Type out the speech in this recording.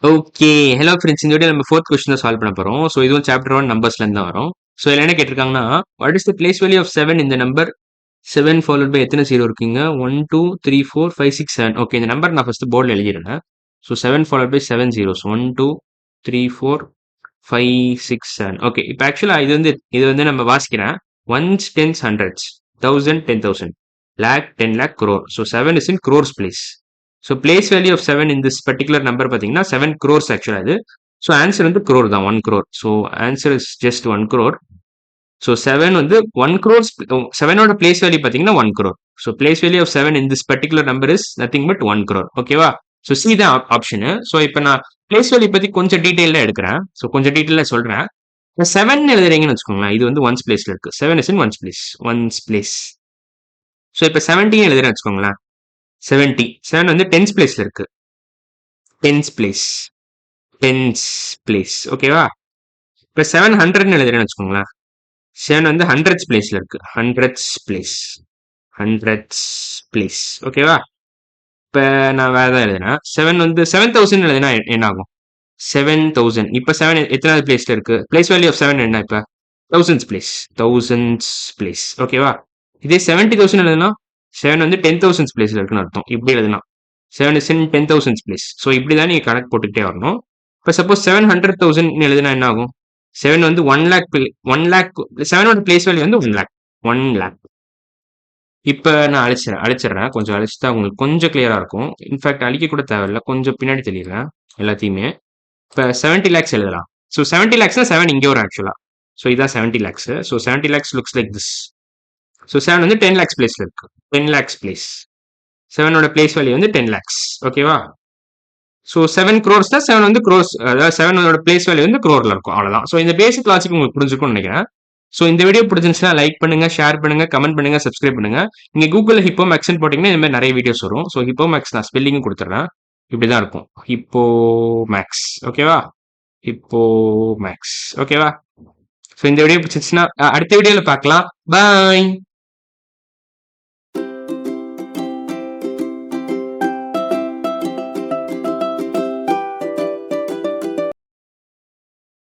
Okay. Hello friends. இந்த video நம்ம 4த் question தான் சால்வ் பண்ண போறோம். ஸோ இதுவும் சாப்டர் 1 நம்பர்ஸ்லேருந்து தான் வரும். ஸோ இதுல என்ன கேட்டிருக்காங்கன்னா, what is the place value of 7 இந்த நம்பர் 7 ஃபாலோட் பை எத்தனை 0 இருக்குங்க? 1, 2, 3, 4, 5, 6, 7. ஓகே, இந்த நம்பர் நான் ஃபர்ஸ்ட் போர்ட்ல எழுதிடுறேன். So 7 followed by 7 zeros. 1, 2, 3, 4, 5, 6, 7. Okay. இப்போ ஆக்சுவலா இது வந்து நம்ம வாசிக்கிறேன். Ones, tens, hundreds, 1000, 10,000, lakh, 10 lakh, crore. So 7 is in crores place. So place value of 7 in this particular number பார்த்தீங்கன்னா 7 crores ஆக்சுவலா இது. ஸோ ஆன்சர் வந்து crore தான், 1 crore. So answer is just 1 crore. So 7 வந்து 1 crores. 7ஓட பிளேஸ் வேல்யூ பார்த்தீங்கன்னா 1 crore. So place value of 7 in this particular number is nothing but 1 crore. ஓகேவா? So C தான் option. So இப்போ நான் பிளேஸ் வேல்யூ பற்றி கொஞ்சம் டீட்டெயிலாக எடுக்கிறேன். ஸோ கொஞ்சம் டீட்டெயிலாக சொல்கிறேன். இப்போ 7 எழுதுறீங்கன்னு வச்சுக்கோங்களேன். இது வந்து ஒன்ஸ் பிளேஸ்ல இருக்கு. 7 is in once place. Once place. So இப்போ 17 எழுதுறேன்னு வச்சுக்கோங்களேன். 70. 7 வந்து டென்ஸ் பிளேஸ்ல இருக்கு. Tense place. Tense place. ஓகேவா? இப்போ 700 எழுதுறேன்னு வச்சுக்கோங்களேன். 7 வந்து ஹண்ட்ரட்ஸ் பிளேஸ்ல இருக்கு. Hundreds place. Hundreds place. ஓகேவா? இப்போ நான் வேற ஏதாவது எழுதுறேன். 7 வந்து 7000 எழுதுனா என்ன ஆகும்? 7000. இப்போ 7 எத்தனாவது பிளேஸ்ல இருக்கு? பிளேஸ் வேல்யூ ஆஃப் 7 என்ன இப்போ? Thousands place. Thousands place. ஓகேவா? இதே 70,000 எழுதுனா 7 வந்து 10,000 பிளேஸ்ல இருக்குன்னு அர்த்தம். இப்படி எழுதுனா 7 is in 10,000 பிளேஸ். ஸோ இப்படி தான் நீங்க கணக்கு போட்டுக்கிட்டே வரணும். இப்போ சப்போஸ் 700,000 எழுதுனா என்ன ஆகும்? 7 வந்து 1 lakh 1 lakh 7ஓட பிளேஸ் வேல்யூ வந்து 1 lakh. 1 lakh. இப்போ நான் அழிச்சிடுறேன். கொஞ்சம் அழிச்சிட்டா உங்களுக்கு கொஞ்சம் கிளியரா இருக்கும். இன்ஃபேக்ட் அழிக்க கூட தேவையில்ல. கொஞ்சம் பின்னாடி தெளிகிறேன் எல்லாத்தையுமே. இப்போ 70 lakhs எழுதலாம். ஸோ 70 lakhsனா 7 இங்கே வரும் ஆக்சுவலா. ஸோ இதான் 70 lakhs. So 70 lakhs looks like this. So 7 வந்து 10 lakhs பிளேஸ்ல இருக்கு. 10 lakhs பிளேஸ். 7ஓட பிளேஸ் வேல்யூ வந்து 10 lakhs. ஓகேவா? ஸோ 7 crores தான் 7 வந்து crores, அதாவது 7ஓட பிளேஸ் வேல்யூ வந்து crore-ல இருக்கும். அவ்வளவுதான். ஸோ இந்த பேசிக் லாஜிக் உங்களுக்கு புரிஞ்சிருக்கும்னு நினைக்கிறேன். ஸோ இந்த வீடியோ பிடிச்சிருந்துச்சுன்னா லைக் பண்ணுங்க, ஷேர் பண்ணுங்க, கமெண்ட் பண்ணுங்க, சப்ஸ்கிரைப் பண்ணுங்க. நீங்க கூகுளில் ஹிப்போ மேக்ஸ்ன்னு போட்டீங்கன்னா இந்த மாதிரி நிறைய வீடியோஸ் வரும். ஸோ ஹிப்போ மேக்ஸ் நான் ஸ்பெல்லிங்கும் கொடுத்துட்றேன். இப்படிதான் இருக்கும். Hippo Maths. ஓகேவா? Hippo Maths. ஓகேவா? ஸோ இந்த வீடியோ பிடிச்சிருந்துச்சுன்னா அடுத்த வீடியோல பார்க்கலாம். பாய்.